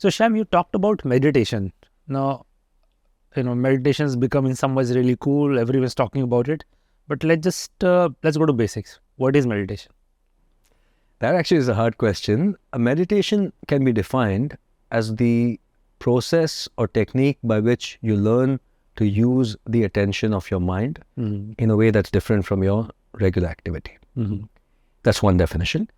So Sham, you talked about meditation. Now, meditation is becoming in some ways really cool. Everyone's talking about it. But let's go to basics. What is meditation? That actually is a hard question. A meditation can be defined as the process or technique by which you learn to use the attention of your mind in a way that's different from your regular activity. That's one definition.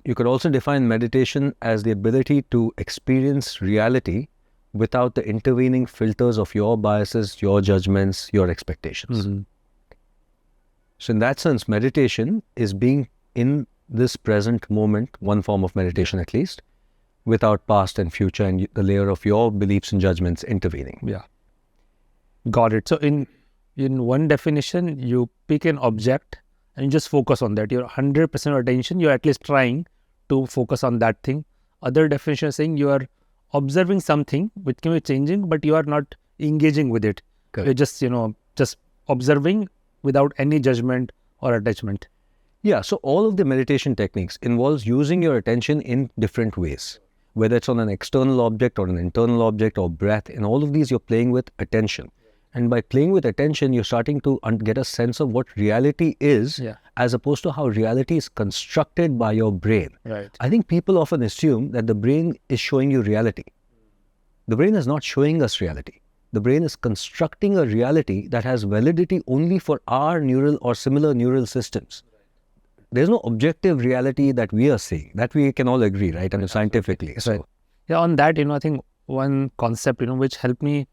You could also define meditation as the ability to experience reality without the intervening filters of your biases, your judgments, your expectations. So in that sense, meditation is being in this present moment, one form of meditation at least, without past and future and the layer of your beliefs and judgments intervening. Yeah. Got it. So in one definition, you pick an object and you just focus on that. Your 100% attention, you're at least trying to focus on that thing. Other definition is saying you are observing something which can be changing, but you are not engaging with it. Correct. You're just observing without any judgment or attachment. Yeah, so all of the meditation techniques involves using your attention in different ways, whether it's on an external object or an internal object or breath. In all of these, you're playing with attention. And by playing with attention, you're starting to get a sense of what reality is, as opposed to how reality is constructed by your brain. Right. I think people often assume that the brain is showing you reality. The brain is not showing us reality. The brain is constructing a reality that has validity only for our neural or similar neural systems. There's no objective reality that we are seeing. That we can all agree, right? I mean, scientifically. So. Right. Yeah, on that, I think one concept, which helped me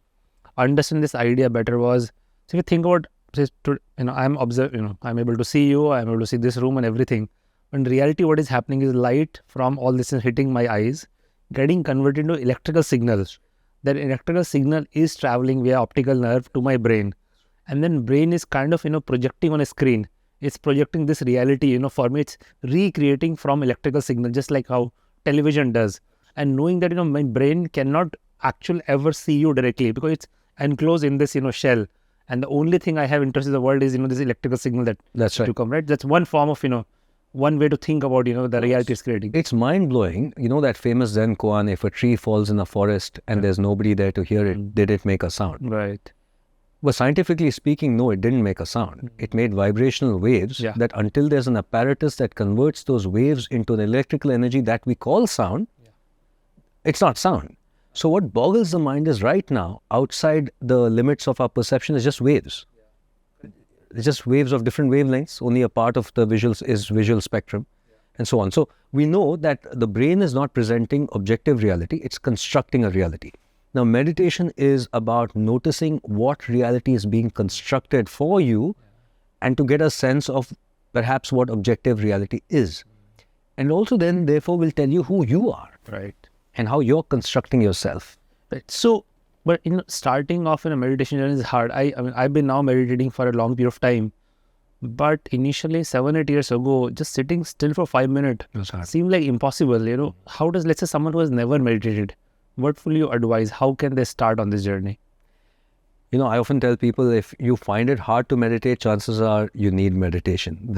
understand this idea better was, so if you think about, I'm I'm able to see you, I'm able to see this room and everything. In reality, what is happening is light from all this is hitting my eyes, getting converted into electrical signals. That electrical signal is traveling via optical nerve to my brain. And then brain is kind of, projecting on a screen. It's projecting this reality, for me, it's recreating from electrical signal, just like how television does. And knowing that, my brain cannot actually ever see you directly because it's enclosed in this, shell. And the only thing I have interest in the world is, this electrical signal that's right. To come, right? That's one form of, one way to think about, the reality is creating. It's mind-blowing. That famous Zen koan, if a tree falls in a forest and there's nobody there to hear it, did it make a sound? Right. Well, scientifically speaking, no, it didn't make a sound. It made vibrational waves that until there's an apparatus that converts those waves into the electrical energy that we call sound, it's not sound. So what boggles the mind is right now, outside the limits of our perception, is just waves. It's just waves of different wavelengths. Only a part of the visuals is visual spectrum and so on. So we know that the brain is not presenting objective reality. It's constructing a reality. Now, meditation is about noticing what reality is being constructed for you and to get a sense of perhaps what objective reality is. And also then, therefore, will tell you who you are. Right. And how you're constructing yourself. Right. So, but starting off in a meditation journey is hard. I've been now meditating for a long period of time. But initially, 7-8 years ago, just sitting still for 5 minutes seemed like impossible. How does, let's say, someone who has never meditated, what will you advise? How can they start on this journey? I often tell people, if you find it hard to meditate, chances are you need meditation.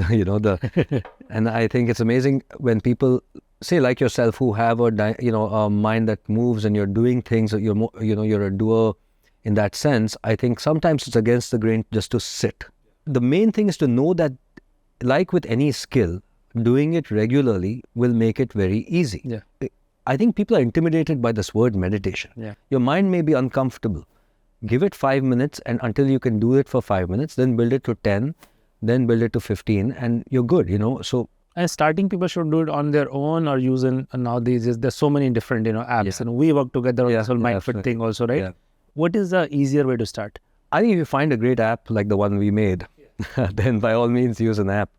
And I think it's amazing when people say, like yourself, who have a mind that moves and you're doing things, you're a doer in that sense. I think sometimes it's against the grain just to sit. The main thing is to know that, like with any skill, doing it regularly will make it very easy. Yeah. I think people are intimidated by this word meditation. Yeah. Your mind may be uncomfortable. Give it 5 minutes, and until you can do it for 5 minutes, then build it to 10, then build it to 15, and you're good, So, and starting people should do it on their own or using, nowadays there's so many different, apps, and we work together on this whole MindFit thing also, right? Yeah. What is the easier way to start? I think if you find a great app like the one we made, then by all means use an app.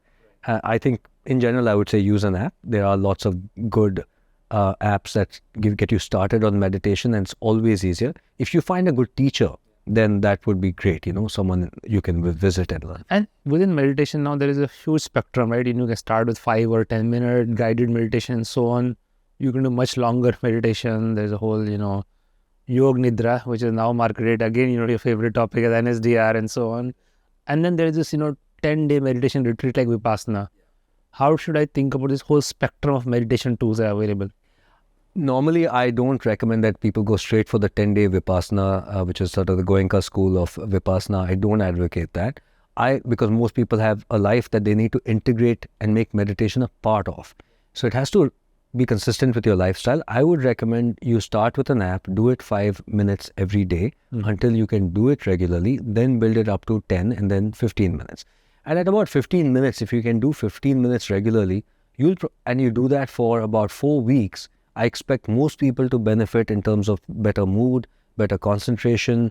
I think in general, I would say use an app. There are lots of good apps that get you started on meditation, and it's always easier. If you find a good teacher, then that would be great, someone you can visit and learn. And within meditation now, there is a huge spectrum, right? You can start with 5 or 10 minute guided meditation and so on. You can do much longer meditation. There's a whole, Yog Nidra, which is now marketed again, your favorite topic is NSDR and so on. And then there is this, 10-day meditation retreat like Vipassana. How should I think about this whole spectrum of meditation tools that are available? Normally, I don't recommend that people go straight for the 10-day Vipassana, which is sort of the Goenka school of Vipassana. I don't advocate that. Because most people have a life that they need to integrate and make meditation a part of. So it has to be consistent with your lifestyle. I would recommend you start with an app, do it 5 minutes every day until you can do it regularly, then build it up to 10 and then 15 minutes. And at about 15 minutes, if you can do 15 minutes regularly, and you do that for about 4 weeks, I expect most people to benefit in terms of better mood, better concentration,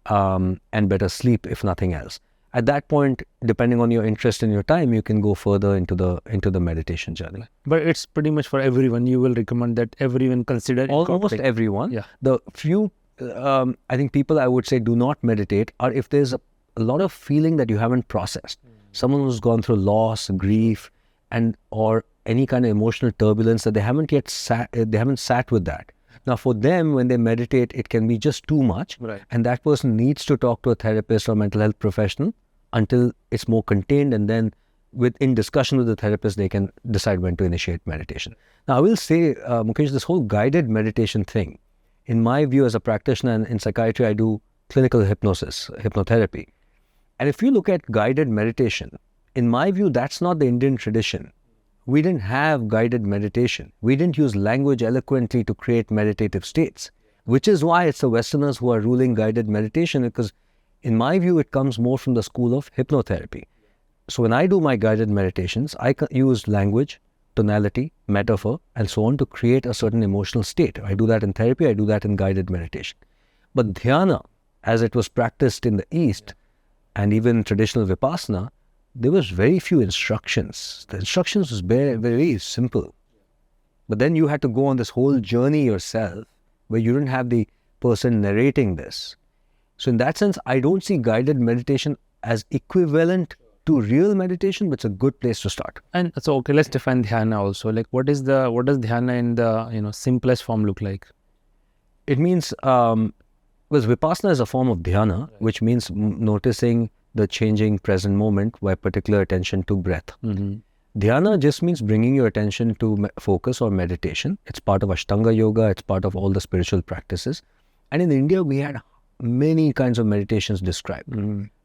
and better sleep, if nothing else. At that point, depending on your interest and your time, you can go further into the meditation journey. But it's pretty much for everyone. You will recommend that everyone consider almost everyone. Yeah. The few, I think people I would say do not meditate are if there's a lot of feeling that you haven't processed. Someone who's gone through loss, grief, or any kind of emotional turbulence that they haven't yet sat with that. Now, for them, when they meditate, it can be just too much, and that person needs to talk to a therapist or mental health professional until it's more contained, and then in discussion with the therapist, they can decide when to initiate meditation. Now, I will say, Mukesh, this whole guided meditation thing, in my view as a practitioner and in psychiatry, I do clinical hypnosis, hypnotherapy. And if you look at guided meditation, in my view, that's not the Indian tradition. We didn't have guided meditation. We didn't use language eloquently to create meditative states, which is why it's the Westerners who are ruling guided meditation, because in my view, it comes more from the school of hypnotherapy. So when I do my guided meditations, I use language, tonality, metaphor, and so on to create a certain emotional state. I do that in therapy, I do that in guided meditation. But dhyana, as it was practiced in the East, and even traditional Vipassana, there was very few instructions. The instructions was very, very simple. But then you had to go on this whole journey yourself where you didn't have the person narrating this. So in that sense, I don't see guided meditation as equivalent to real meditation, but it's a good place to start. And so, okay, let's define dhyana also. Like, what does dhyana in the simplest form look like? It means, because Vipassana is a form of dhyana, which means noticing the changing present moment by particular attention to breath. Dhyana just means bringing your attention to focus or meditation. It's part of Ashtanga yoga. It's part of all the spiritual practices. And in India, we had many kinds of meditations described.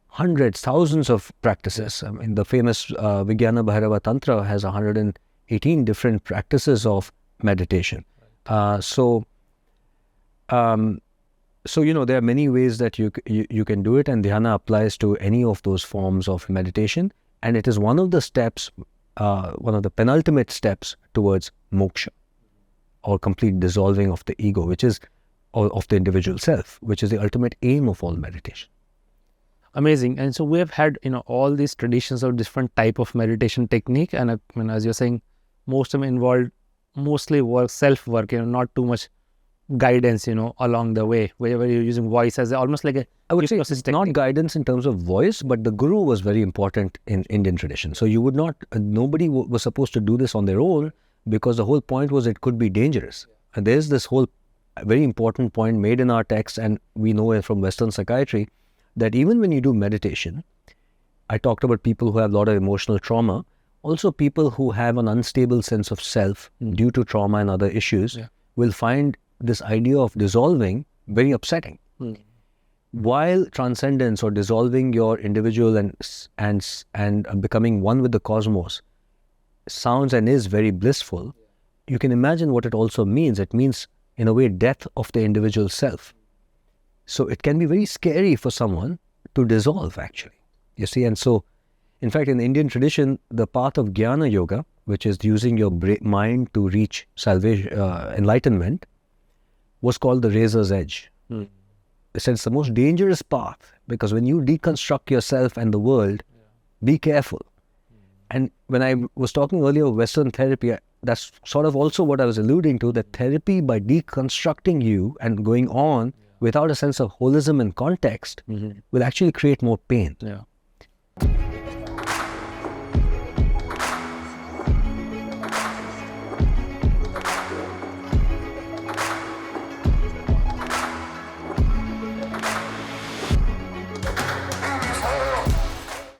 Hundreds, thousands of practices. I mean, the famous Vijnana Bhairava Tantra has 118 different practices of meditation. So, there are many ways that you can do it, and dhyana applies to any of those forms of meditation. And it is one of the steps, one of the penultimate steps towards moksha, or complete dissolving of the ego, which is, or of the individual self, which is the ultimate aim of all meditation. Amazing. And so we have had, all these traditions of different type of meditation technique. And as you're saying, most of them involved mostly self-work, not too much guidance, along the way, where you're using voice as almost like I would say it's not guidance in terms of voice, but the guru was very important in Indian tradition. So you would not, nobody was supposed to do this on their own, because the whole point was it could be dangerous. And there's this whole very important point made in our text, and we know it from Western psychiatry, that even when you do meditation, I talked about people who have a lot of emotional trauma, also people who have an unstable sense of self due to trauma and other issues will find this idea of dissolving very upsetting. While transcendence or dissolving your individual and becoming one with the cosmos sounds and is very blissful, you can imagine what it also means. It means, in a way, death of the individual self. So it can be very scary for someone to dissolve, actually. You see, and so, in fact, in the Indian tradition, the path of Jnana Yoga, which is using your mind to reach salvation, enlightenment, was called the razor's edge. It's the most dangerous path, because when you deconstruct yourself and the world, be careful. And when I was talking earlier of Western therapy, that's sort of also what I was alluding to, that therapy, by deconstructing you and going on without a sense of holism and context, will actually create more pain.